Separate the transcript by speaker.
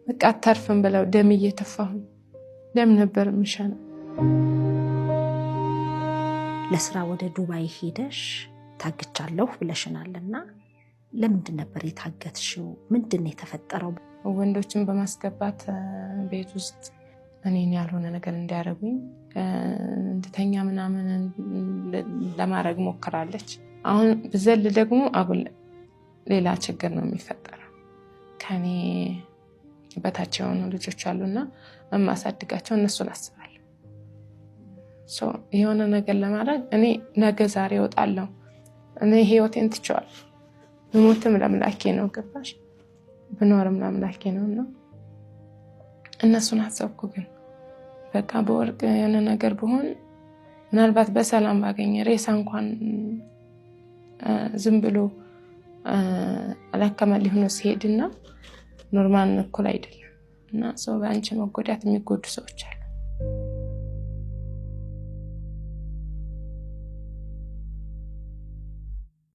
Speaker 1: በቃ አታርፍም ብለው ደም እየተፋሁ ደም ነበር ምሻና።
Speaker 2: ለስራ ወደ ዱባይ ሄደሽ ታግቻለሁ ብለሽናልና ለምንድን ነበር የታገትሽው? ምንድን የተፈጠረው?
Speaker 1: ወንዶችን በማስገባት ቤት ውስጥ እኔን ያልሆነ ነገር እንዲያደርጉኝ እንድተኛ ምናምን ለማድረግ ሞክራለች። አሁን ብዘል ደግሞ አጉል ሌላ ችግር ነው የሚፈጠረው። ከኔ በታች የሆኑ ልጆች አሉና የማሳድጋቸው እነሱን አስባለሁ። የሆነ ነገር ለማድረግ እኔ ነገ ዛሬ እወጣለሁ። እኔ ህይወቴን ትቼዋለሁ። ብሞትም ለአምላኬ ነው፣ ገባሽ? ብኖርም ለአምላኬ ነውና እነሱን አሰብኩ። ግን በቃ በወርቅ የሆነ ነገር ብሆን ምናልባት በሰላም ባገኘ ሬሳ እንኳን ዝም ብሎ አላከመል ሆኖ ሲሄድና ኖርማል እኩል አይደለም እና ሰው በአንቺ መጎዳት የሚጎዱ ሰዎች አሉ።